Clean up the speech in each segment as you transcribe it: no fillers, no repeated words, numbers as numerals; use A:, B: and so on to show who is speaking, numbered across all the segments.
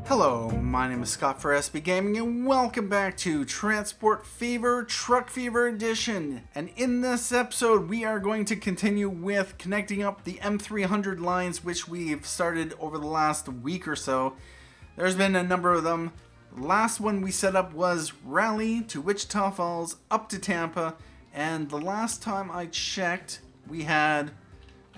A: Hello, my name is Scott for SB Gaming and welcome back to Transport Fever Truck Fever Edition. And in this episode we are going to continue with connecting up the M-300 lines which we've started over the last week or so. There's been a number of them. The last one we set up was Raleigh to Wichita Falls up to Tampa, and the last time I checked I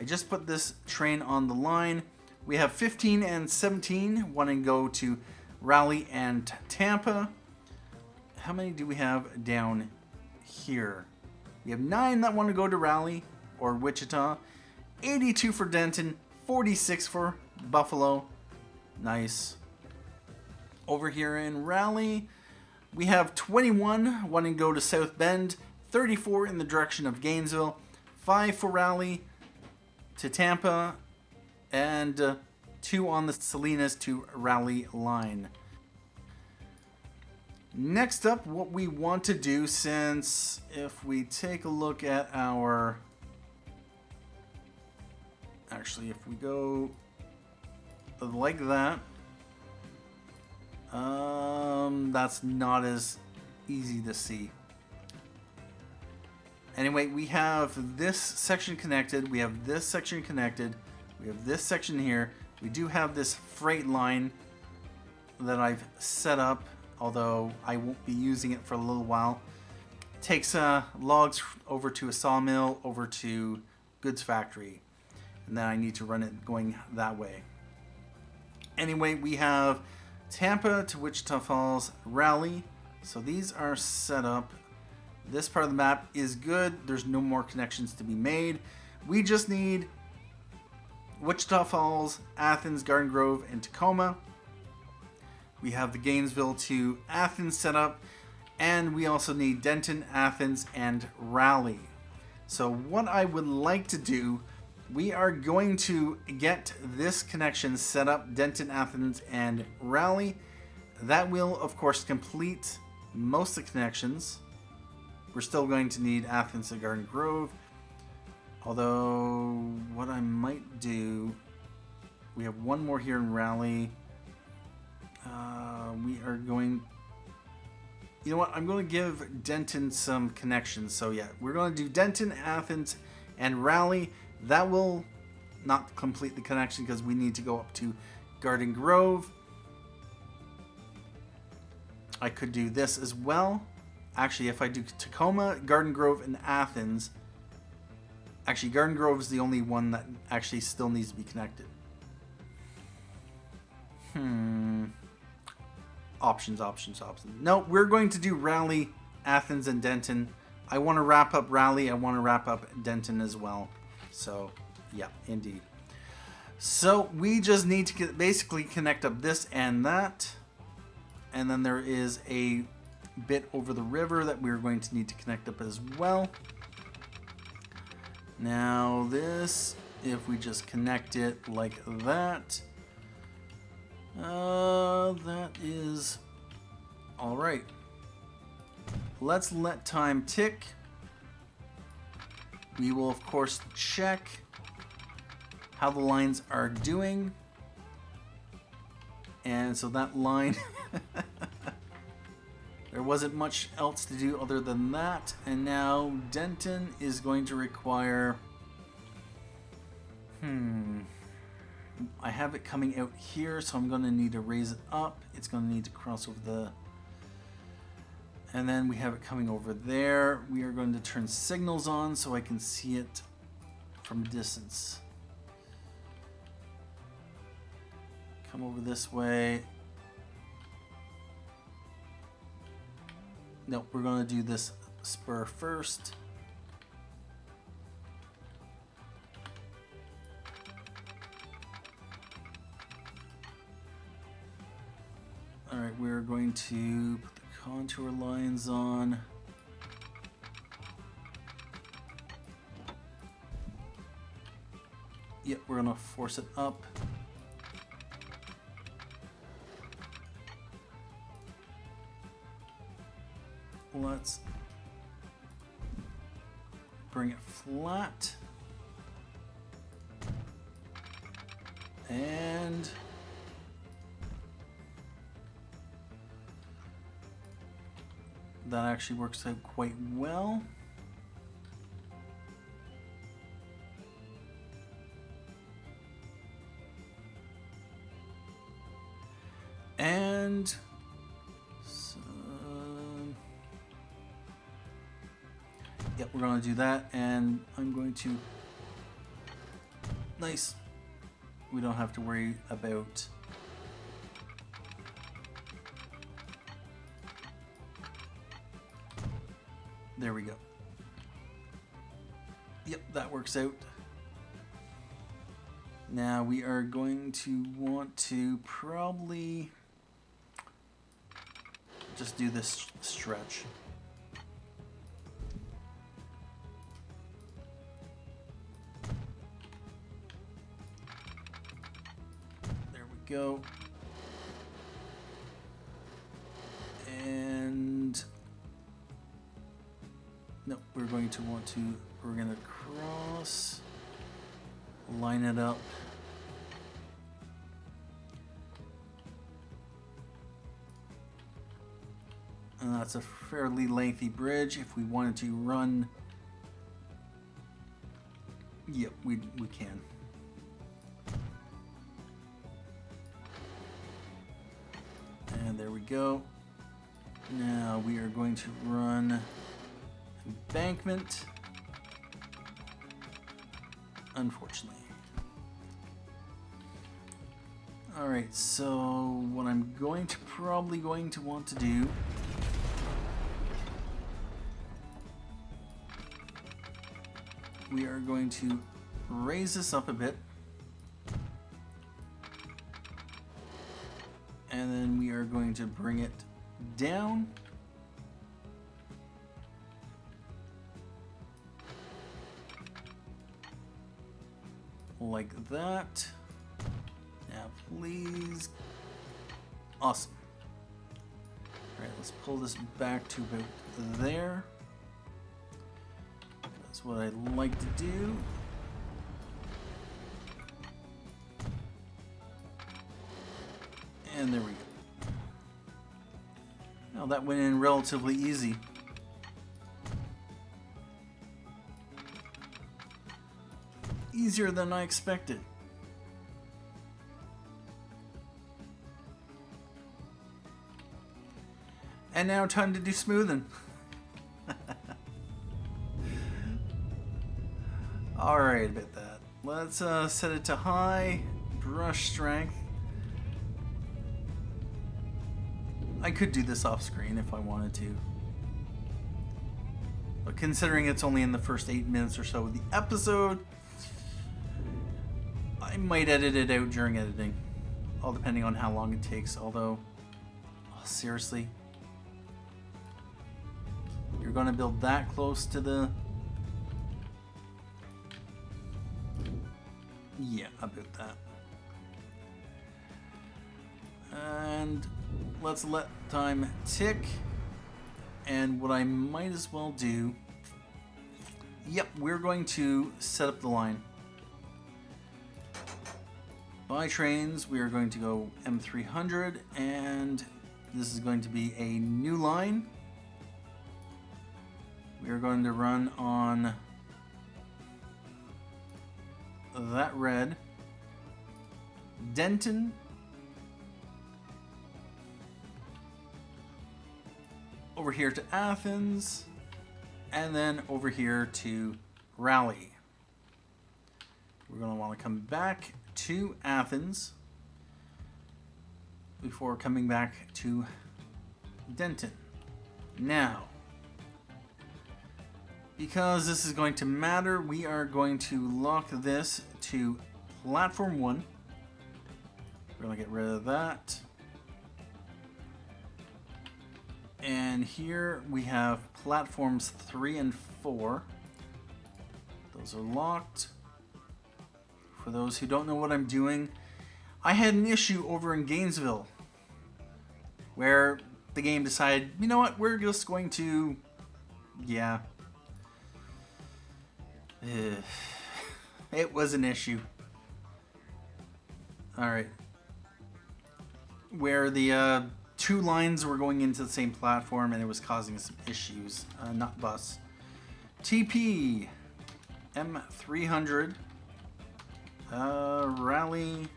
A: just put this train on the line. We have 15 and 17 wanting to go to Raleigh and Tampa. How many do we have down here? We have 9 that want to go to Raleigh or Wichita. 82 for Denton. 46 for Buffalo. Nice. Over here in Raleigh, we have 21 wanting to go to South Bend. 34 in the direction of Gainesville. 5 for Raleigh to Tampa. And 2 on the Salinas to Raleigh line. Next up, what we want to do, since if we take a look at our... Actually, if we go like that, that's not as easy to see. Anyway, we have this section connected. We have this section connected. We have this section here. We do have this freight line that I've set up, although I won't be using it for a little while. It takes logs over to a sawmill, over to goods factory, and then I need to run it going that way. Anyway, we have Tampa to Wichita Falls, Raleigh. So these are set up. This part of the map is good. There's no more connections to be made. We just need Wichita Falls, Athens, Garden Grove, and Tacoma. We have the Gainesville to Athens set up, and we also need Denton, Athens, and Raleigh. So what I would like to do, we are going to get this connection set up, Denton, Athens, and Raleigh. That will, of course, complete most of the connections. We're still going to need Athens and Garden Grove. Although, what I might do, we have one more here in Raleigh. We are going, you know what, I'm going to give Denton some connections. So yeah, we're going to do Denton, Athens, and Raleigh. That will not complete the connection because we need to go up to Garden Grove. I could do this as well. Actually, if I do Tacoma, Garden Grove, and Athens... Actually, Garden Grove is the only one that actually still needs to be connected. Options. No, we're going to do Raleigh, Athens, and Denton. I want to wrap up Raleigh. I want to wrap up Denton as well. So, yeah, indeed. So, we just need to basically connect up this and that. And then there is a bit over the river that we're going to need to connect up as well. Now this, if we just connect it like that, that is all right. Let's let time tick. We will of course check how the lines are doing. And so that line, there wasn't much else to do other than that. And now Denton is going to require... I have it coming out here, so I'm going to need to raise it up. It's going to need to cross over the... And then we have it coming over there. We are going to turn signals on so I can see it from a distance. Come over this way. No, we're going to do this spur first. Alright, we're going to put the contour lines on. Yep, we're going to force it up. Let's bring it flat. And that actually works out quite well. And so, yep, we're going to do that, and I'm going to, nice, we don't have to worry about there we go. Yep, that works out. Now we are going to want to probably just do this stretch. There we go. And no, we're going to cross, line it up. And that's a fairly lengthy bridge. If we wanted to run, yep, we can. And there we go. Now we are going to run embankment. Unfortunately. Alright, so what I'm probably going to want to do we are going to raise this up a bit, and then we are going to bring it down. Like that. Now please. Awesome. Alright, let's pull this back to about there. That's what I like to do. And there we go. Now that went in relatively easy. Easier than I expected. And now time to do smoothing. Alright, about that. Let's set it to high. Brush strength. I could do this off screen if I wanted to. But considering it's only in the first 8 minutes or so of the episode, I might edit it out during editing. All depending on how long it takes. Although, oh, seriously? You're going to build that close to the... Yeah, about that. And let's let time tick. And what I might as well do... Yep, we're going to set up the line. By trains, we are going to go M-300, and this is going to be a new line. We are going to run on that red, Denton, over here to Athens, and then over here to Raleigh. We're going to want to come back to Athens before coming back to Denton. Now, because this is going to matter, we are going to lock this to platform 1. We're going to get rid of that. And here we have platforms 3 and 4. Those are locked. For those who don't know what I'm doing, I had an issue over in Gainesville where the game decided, you know what, we're just going to, yeah. It was an issue. Alright. Where the two lines were going into the same platform and it was causing some issues. Not bus. TP M-300 Raleigh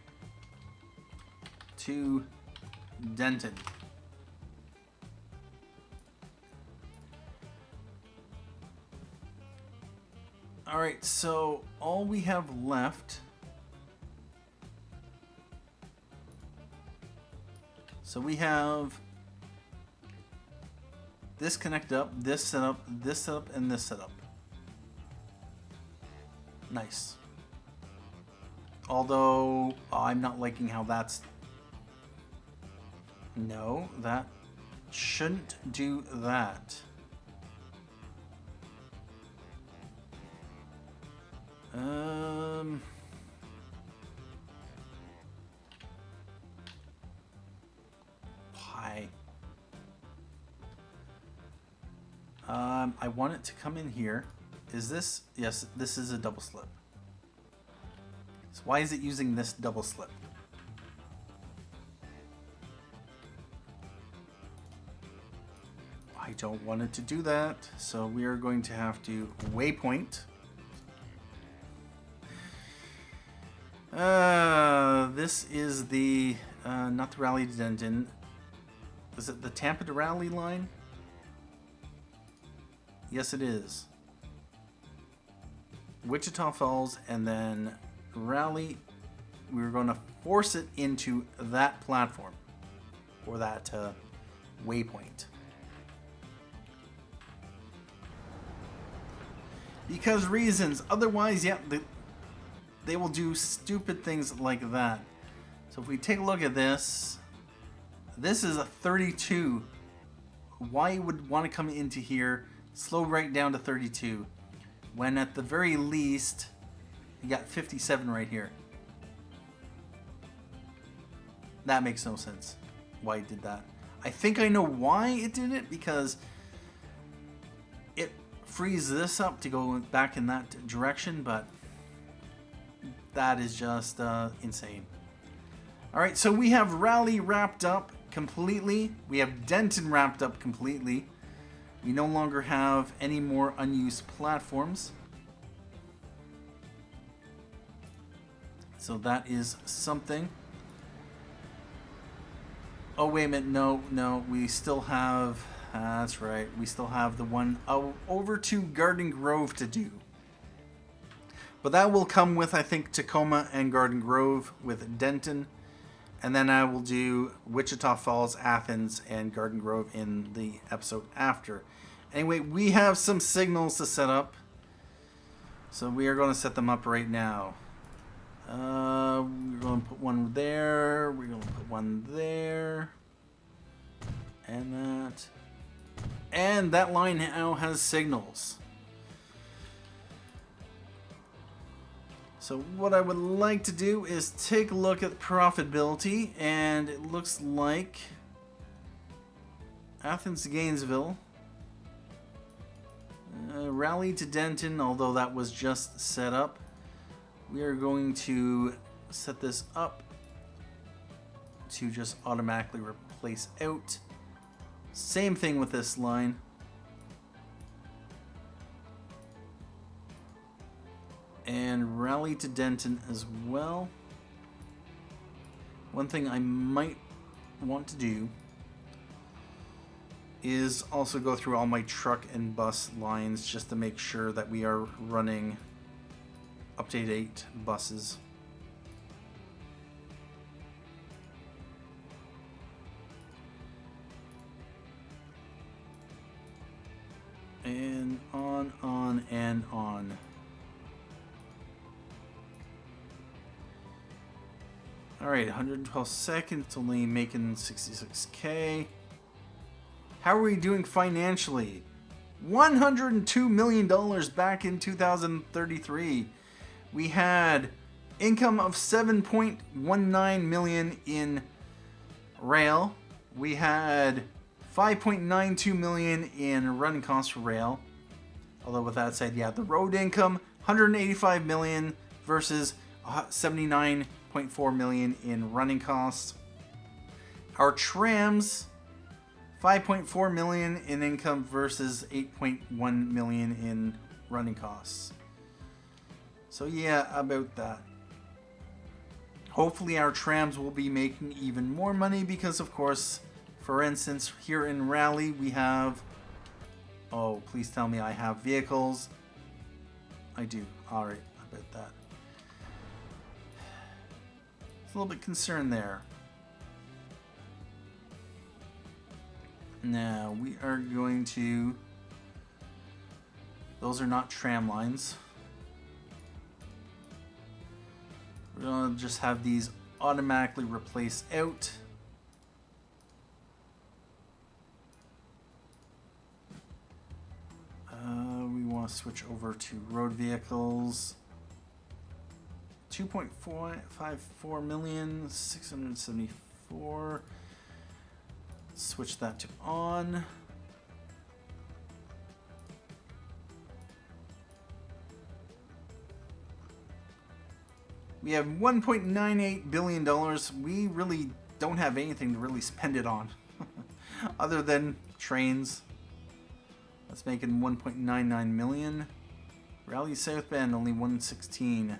A: to Denton. Alright, so all we have left. So we have this connect up, this setup, and this setup. Nice. Although I'm not liking how that's. No, that shouldn't do that. Hi. I want it to come in here. Is this? Yes, this is a double slip. So why is it using this double slip? I don't want it to do that, so we are going to have to waypoint. This is the, not the Raleigh to Denton. Is it the Tampa to Raleigh line? Yes, it is. Wichita Falls and then Raleigh. We're going to force it into that platform or that waypoint. Because reasons. Otherwise, yeah, they will do stupid things like that. So if we take a look at this, this is a 32. Why you would want to come into here, slow right down to 32, when at the very least, you got 57 right here. That makes no sense. Why it did that. I think I know why it did it, because it frees this up to go back in that direction, but that is just insane. Alright, so we have Raleigh wrapped up completely. We have Denton wrapped up completely. We no longer have any more unused platforms. So that is something. Oh, wait a minute. No. We still have... that's right. We still have the one over to Garden Grove to do. But that will come with, I think, Tacoma and Garden Grove with Denton. And then I will do Wichita Falls, Athens, and Garden Grove in the episode after. Anyway, we have some signals to set up. So we are going to set them up right now. We're going to put one there. We're going to put one there. And that. And that line now has signals. So what I would like to do is take a look at profitability, and it looks like Athens to Gainesville, Raleigh to Denton, although that was just set up. We are going to set this up to just automatically replace out. Same thing with this line. And Raleigh to Denton as well. One thing I might want to do is also go through all my truck and bus lines just to make sure that we are running up to date buses. And on and on. Alright, 112 seconds, only making 66K. How are we doing financially? $102 million back in 2033. We had income of $7.19 million in rail. We had $5.92 million in running costs for rail. Although with that said, yeah, the road income, $185 million versus $79.4 million in running costs. Our trams 5.4 million in income versus 8.1 million in running costs. So yeah, about that. Hopefully our trams will be making even more money because, of course, for instance, here in Raleigh we have... Oh, please tell me I have vehicles. I do. Alright, about that. It's a little bit concerned there. Now, we are going to... Those are not tram lines. We're going to just have these automatically replace out. We want to switch over to road vehicles. 2.454 million, 674. Switch that to on. We have $1.98 billion. We really don't have anything to really spend it on other than trains. That's making 1.99 million. Raleigh South Bend only 116.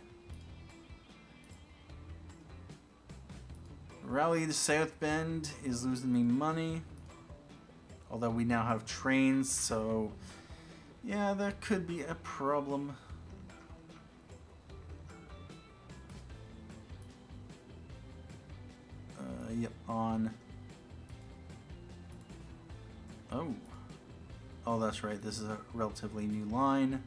A: Raleigh to South Bend is losing me money. Although we now have trains, so yeah, that could be a problem. Yep, on. Oh, that's right. This is a relatively new line.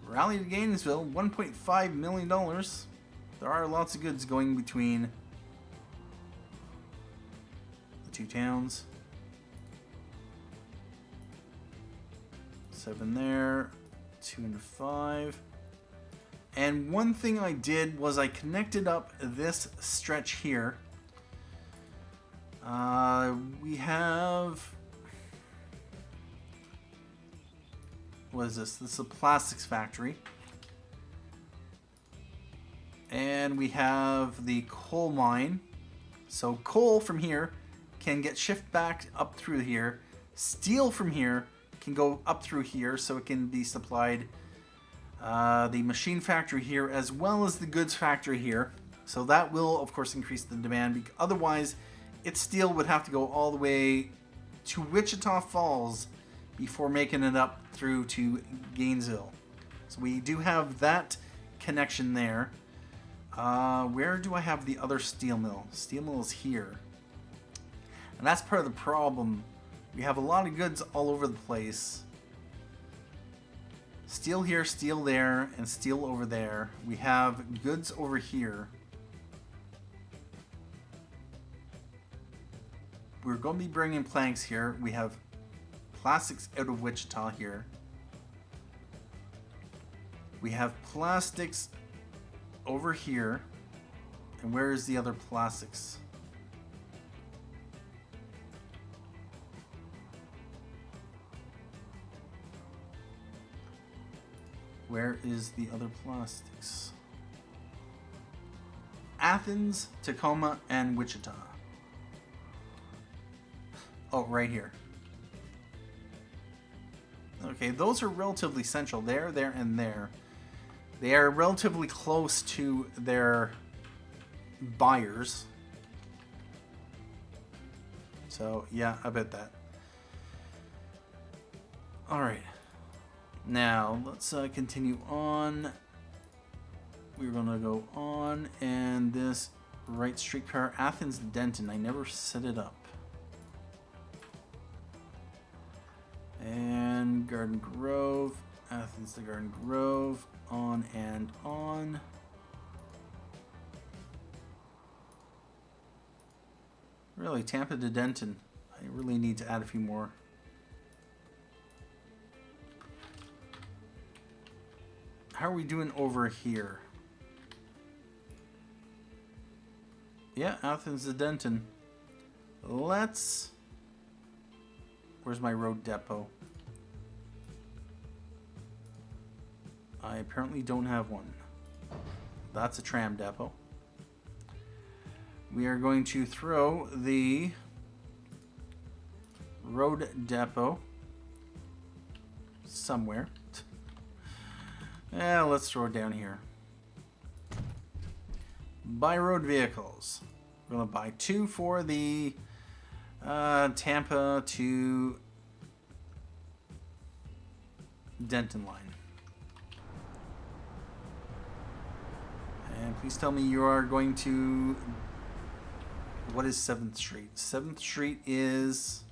A: Raleigh to Gainesville, $1.5 million. There are lots of goods going between the two towns. 7 there, 2 and 5. And one thing I did was I connected up this stretch here. We have... What is this? This is a plastics factory. And we have the coal mine. So coal from here can get shipped back up through here. Steel from here can go up through here so it can be supplied the machine factory here as well as the goods factory here. So that will, of course, increase the demand. Otherwise, its steel would have to go all the way to Wichita Falls before making it up through to Gainesville. So we do have that connection there. Where do I have the other steel mill? Steel mill is here. And that's part of the problem. We have a lot of goods all over the place. Steel here, steel there, and steel over there. We have goods over here. We're going to be bringing planks here. We have plastics out of Wichita here. We have plastics over here. And where is the other plastics? Where is the other plastics? Athens, Tacoma, and Wichita. Oh, right here. Okay, those are relatively central. There, and there. They are relatively close to their buyers. So, yeah, I bet that. Alright. Now, let's continue on. We're going to go on, and this right streetcar, Athens and Denton. I never set it up. And Garden Grove, Athens to Garden Grove, on and on. Really, Tampa to Denton. I really need to add a few more. How are we doing over here? Yeah, Athens to Denton. Let's... Where's my road depot? I apparently don't have one. That's a tram depot. We are going to throw the road depot somewhere. Yeah, let's throw it down here. Buy road vehicles. We're going to buy 2 for the Tampa to Denton line. And please tell me you are going to... What is 7th Street? 7th Street is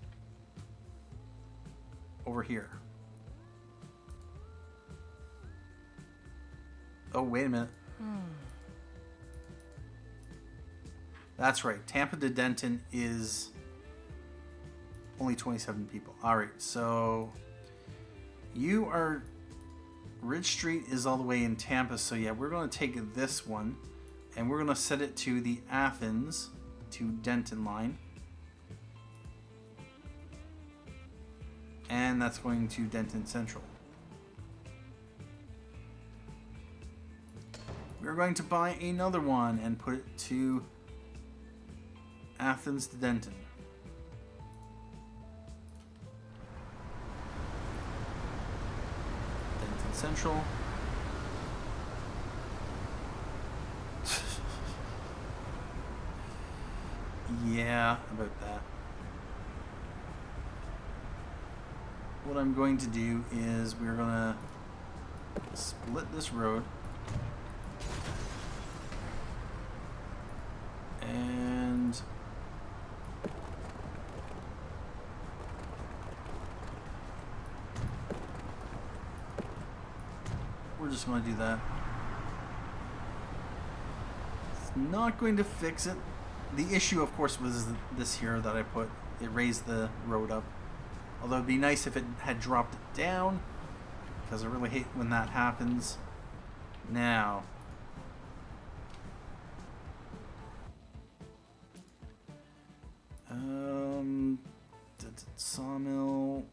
A: over here. Oh, wait a minute. That's right. Tampa to Denton is only 27 people. All right, so you are... Ridge Street is all the way in Tampa, so yeah, we're going to take this one, and we're going to set it to the Athens to Denton line. And that's going to Denton Central. We're going to buy another one and put it to Athens to Denton. Denton Central. Yeah, about that. What I'm going to do is we're going to split this road. And we're just going to do that. It's not going to fix it. The issue, of course, was this here that I put. It raised the road up. Although it'd be nice if it had dropped it down, because I really hate when that happens. Now, sawmill.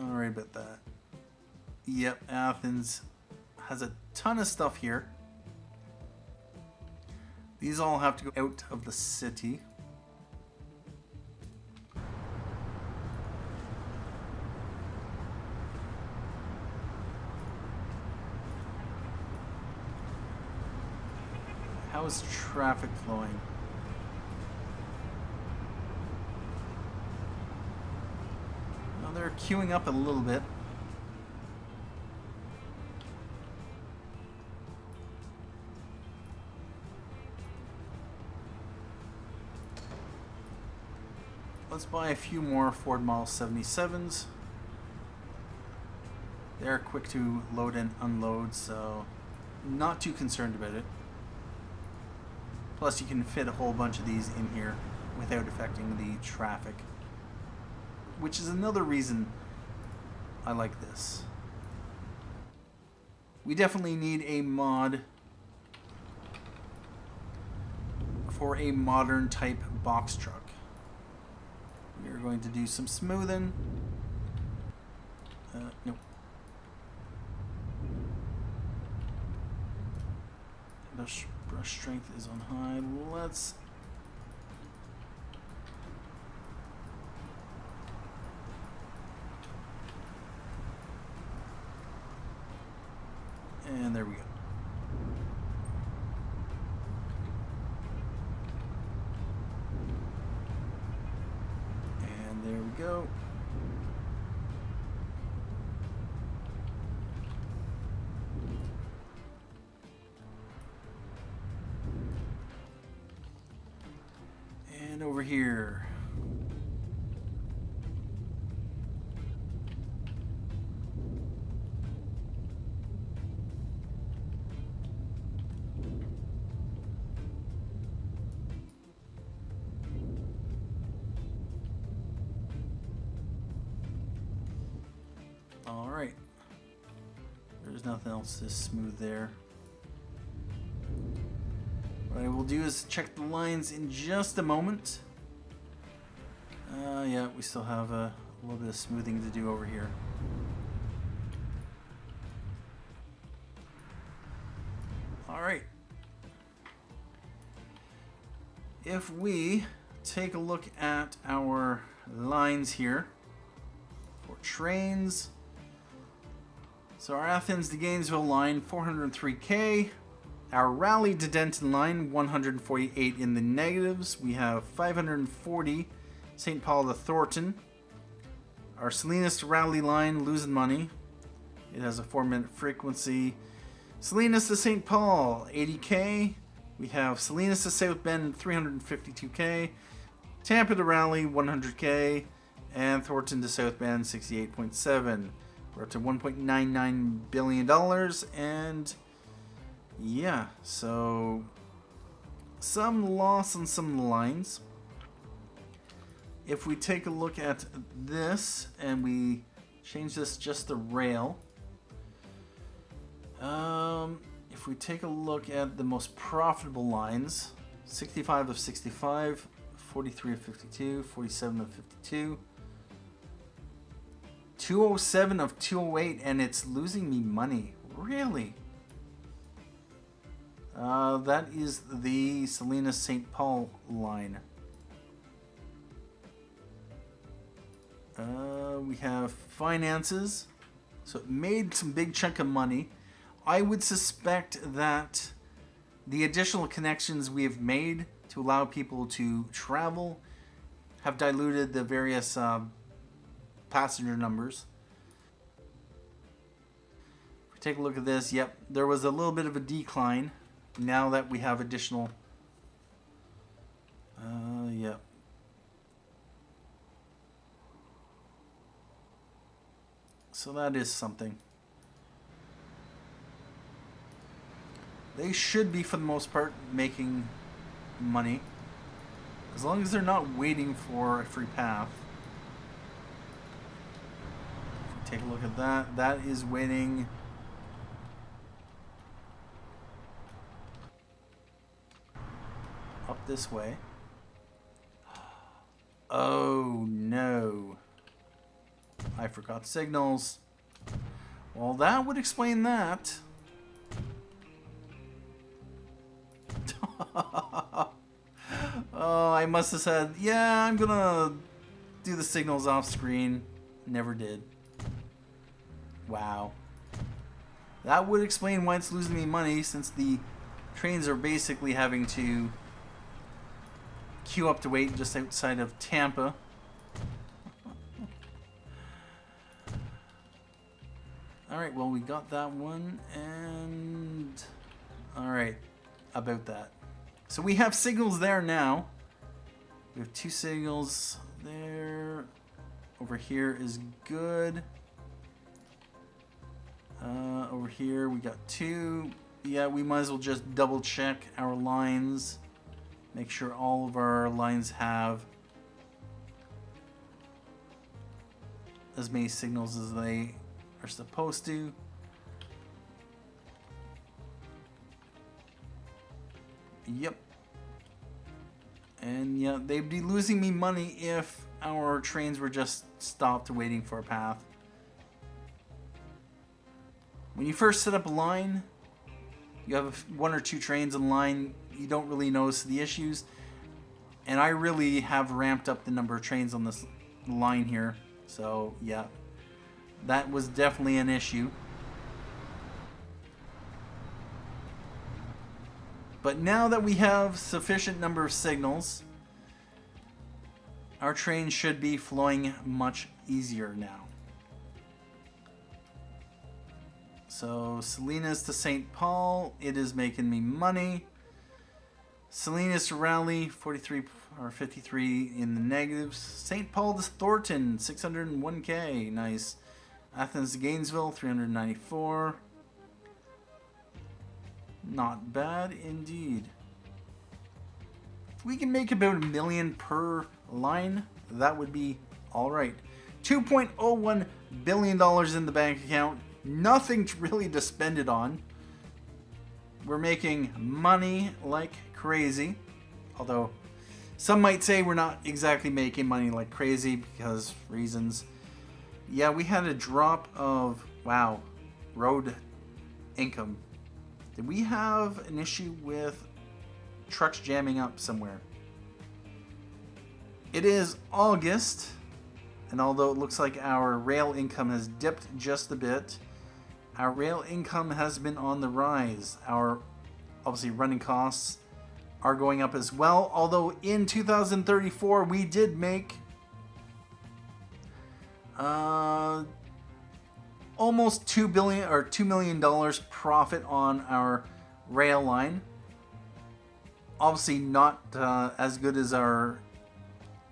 A: Alright about that. Yep, Athens has a ton of stuff here. These all have to go out of the city. How is traffic flowing? Well, they're queuing up a little bit. Let's buy a few more Ford Model 77s. They're quick to load and unload, so not too concerned about it. Plus, you can fit a whole bunch of these in here without affecting the traffic, which is another reason I like this. We definitely need a mod for a modern type box truck. We are going to do some smoothing. Nope. Brush strength is on high. Let's... And there we go. And there we go. And over here. All right. There's nothing else this smooth there. What I will do is check the lines in just a moment. Yeah, we still have a little bit of smoothing to do over here. All right. If we take a look at our lines here for trains. So our Athens to Gainesville line, 403K. Our Raleigh to Denton line, 148 in the negatives. We have 540 St. Paul to Thornton. Our Salinas to Raleigh line, losing money. It has a 4-minute frequency. Salinas to St. Paul, 80K. We have Salinas to South Bend, 352K. Tampa to Raleigh, 100K. And Thornton to South Bend, 68.7. We're up to $1.99 billion. And yeah, so some loss on some lines. If we take a look at this and we change this just to rail, if we take a look at the most profitable lines, 65 of 65, 43 of 52, 47 of 52, 207 of 208, and it's losing me money. Really? That is the Salinas St. Paul line. We have finances. So it made some big chunk of money. I would suspect that the additional connections we have made to allow people to travel have diluted the various passenger numbers. If we take a look at this, yep, there was a little bit of a decline now that we have additional. Yep. So that is something. They should be, for the most part, making money. As long as they're not waiting for a free path. If we take a look at that, that is waiting. Up this way. Oh no. I forgot signals. Well, that would explain that. Oh, I must have said, yeah, I'm gonna do the signals off screen. Never did. Wow. That would explain why it's losing me money, since the trains are basically having to queue up to wait just outside of Tampa. Alright, well, we got that one, and alright, about that. So we have signals there now. We have 2 signals there. Over here is good. Over here we got 2. Yeah, we might as well just double check our lines. Make sure all of our lines have as many signals as they are supposed to. Yep. And yeah, they'd be losing me money if our trains were just stopped waiting for a path. When you first set up a line, you have 1 or 2 trains in line, you don't really notice the issues. And I really have ramped up the number of trains on this line here. So yeah, that was definitely an issue. But now that we have sufficient number of signals, our train should be flowing much easier now. So Salinas to St. Paul, it is making me money. Salinas to Raleigh, 43 or 53 in the negatives. St. Paul to Thornton, 601K, nice. Athens to Gainesville, 394. Not bad indeed. If we can make about $1 million per line, that would be alright. $2.01 billion in the bank account. Nothing really to spend it on. We're making money like crazy. Although, some might say we're not exactly making money like crazy because reasons. Yeah, we had a drop of, wow, road income. Did we have an issue with trucks jamming up somewhere? It is August, and although it looks like our rail income has dipped just a bit, our rail income has been on the rise. Our, obviously, running costs are going up as well, although in 2034 we did make almost $2 billion or $2 million profit on our rail line. Obviously not as good as our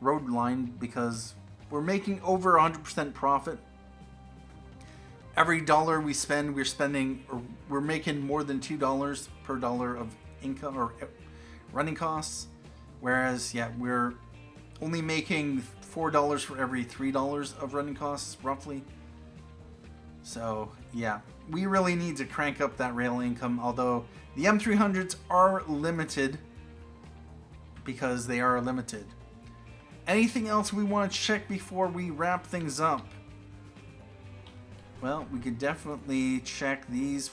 A: road line because we're making over 100% profit. Every dollar we spend, we're making more than $2 per dollar of income or running costs. Whereas, yeah, we're only making $4 for every $3 of running costs, roughly. So, yeah, we really need to crank up that rail income, although the M-300s are limited because they are limited. Anything else we want to check before we wrap things up? Well, we could definitely check these.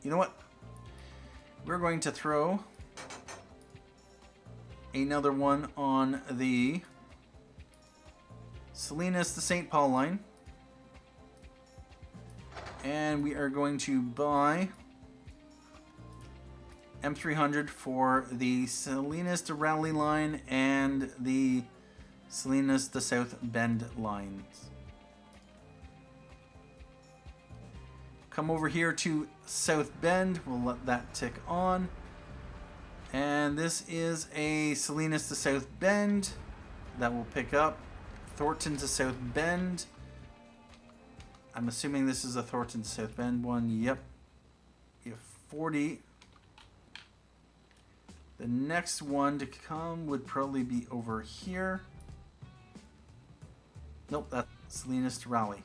A: You know what? We're going to throw another one on the Salinas to St. Paul line. And we are going to buy M-300 for the Salinas to Raleigh line and the Salinas to South Bend lines. Come over here to South Bend. We'll let that tick on. And this is a Salinas to South Bend that will pick up. Thornton to South Bend. I'm assuming this is a Thornton to South Bend one. Yep. We have 40. The next one to come would probably be over here. Nope, that's Salinas to Raleigh.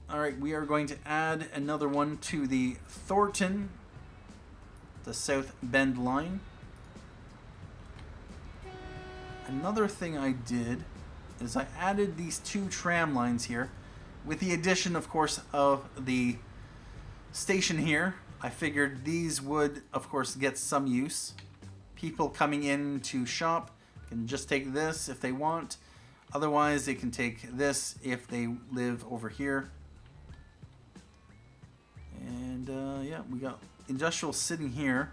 A: Alright, we are going to add another one to the Thornton, the South Bend line. Another thing I did is I added these two tram lines here with the addition, of course, of the station here. I figured these would, of course, get some use. People coming in to shop can just take this if they want. Otherwise, they can take this if they live over here. And yeah, we got industrial sitting here.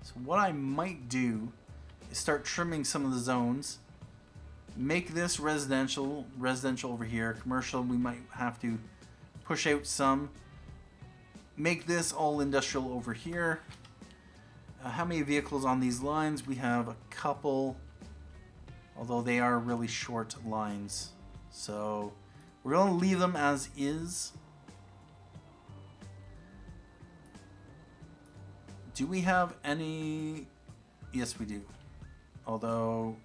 A: So what I might do is start trimming some of the zones. Make this residential over here. Commercial, we might have to push out some. Make this all industrial over here. How many vehicles on these lines? We have a couple, although they are really short lines. So we're going to leave them as is. Do we have any? Yes, we do. Although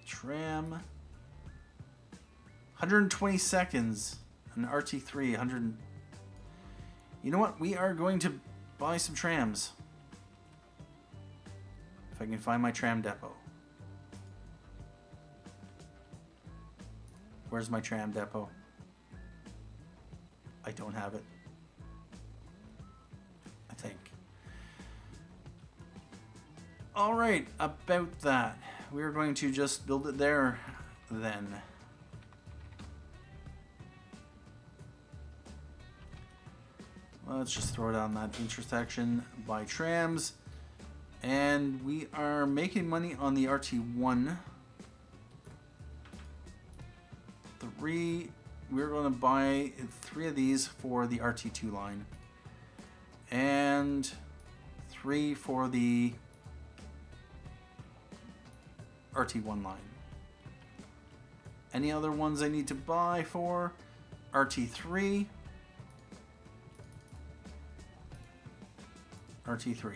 A: tram 120 seconds, an RT3 100. You know what? We are going to buy some trams. If I can find my tram depot. Where's my tram depot? I don't have it. I think. Alright, about that. We're going to just build it there then. Let's just throw it on that intersection by trams. And we are making money on the RT1. We're going to buy 3 of these for the RT2 line. And 3 for the RT1 line. Any other ones I need to buy for? RT3. RT3.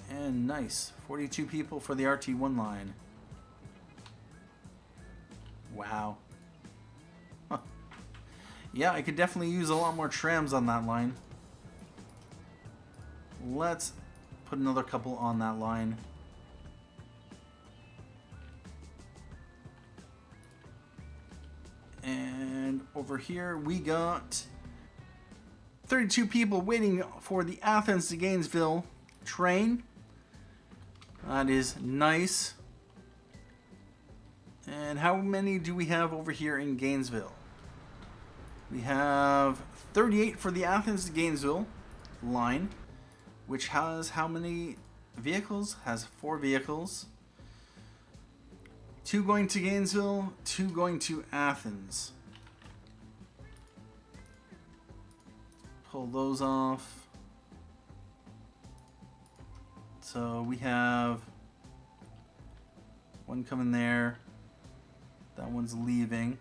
A: And nice. 42 people for the RT1 line. Wow. Huh. Yeah, I could definitely use a lot more trams on that line. Let's put another couple on that line. And over here we got 32 people waiting for the Athens to Gainesville train. That is nice. And how many do we have over here in Gainesville? We have 38 for the Athens to Gainesville line, which has how many vehicles? Has 4 vehicles. 2 going to Gainesville, 2 going to Athens. Pull those off. So we have 1 coming there. That one's leaving.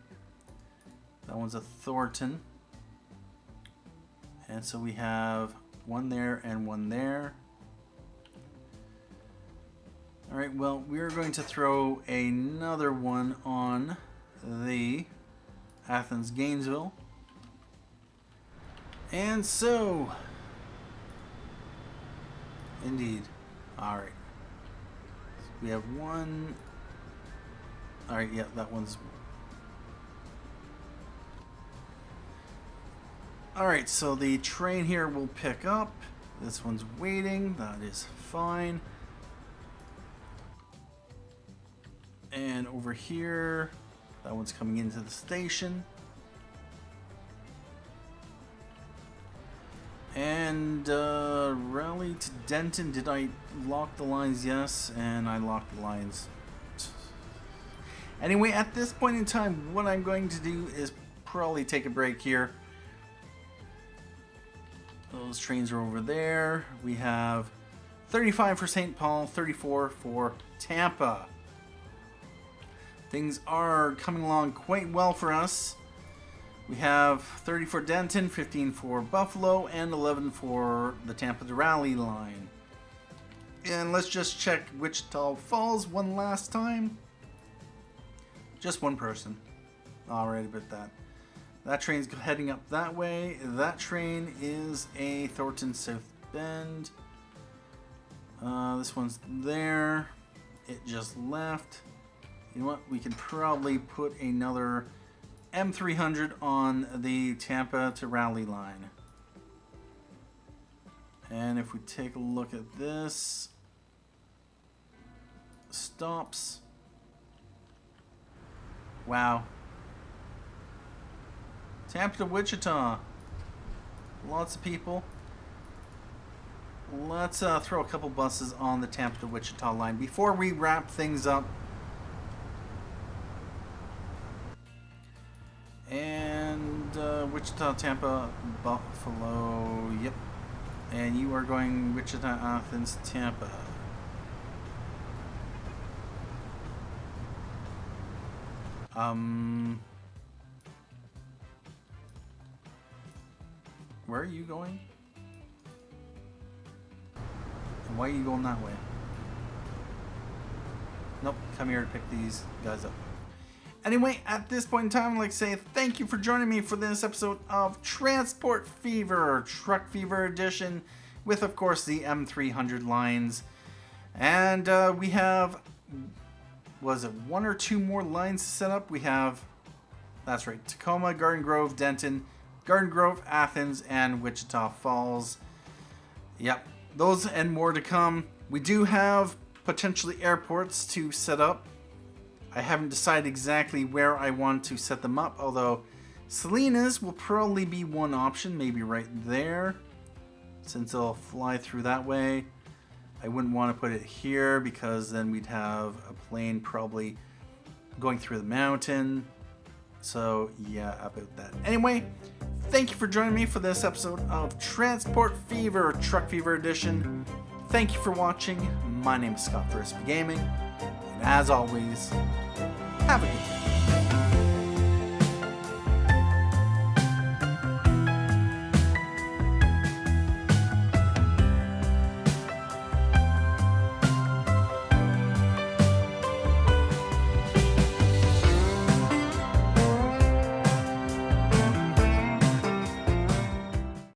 A: That one's a Thornton. And so we have 1 there and 1 there. Alright, well, we're going to throw another one on the Athens Gainesville. And so, indeed. Alright. So we have 1. Alright, yeah, that one's... Alright, so the train here will pick up. This one's waiting. That is fine. And over here, that one's coming into the station. And Raleigh to Denton, did I lock the lines? Yes, and I locked the lines. Anyway, at this point in time, what I'm going to do is probably take a break here. Those trains are over there. We have 35 for St. Paul, 34 for Tampa. Things are coming along quite well for us. We have 30 for Denton, 15 for Buffalo, and 11 for the Tampa to Raleigh line. And let's just check Wichita Falls one last time. Just 1 person. Alright, about that. That train's heading up that way. That train is a Thornton South Bend. This one's there. It just left. You know what? We can probably put another M-300 on the Tampa to Raleigh line. And if we take a look at this, stops. Wow. Tampa to Wichita. Lots of people. Let's throw a couple buses on the Tampa to Wichita line before we wrap things up. And Wichita, Tampa, Buffalo. Yep. And you are going Wichita, Athens, Tampa. Where are you going? And why are you going that way? Nope, come here to pick these guys up. Anyway, at this point in time, I'd like to say thank you for joining me for this episode of Transport Fever, Truck Fever Edition, with, of course, the M-300 lines. And we have, was it 1 or 2 more lines to set up? We have, that's right, Tacoma, Garden Grove, Denton, Garden Grove, Athens, and Wichita Falls. Yep, those and more to come. We do have potentially airports to set up. I haven't decided exactly where I want to set them up, although Salinas will probably be one option, maybe right there, since it'll fly through that way. I wouldn't want to put it here because then we'd have a plane probably going through the mountain. So yeah, about that. Anyway, thank you for joining me for this episode of Transport Fever, Truck Fever Edition. Thank you for watching. My name is Scott for SP Gaming. And as always, have a good day.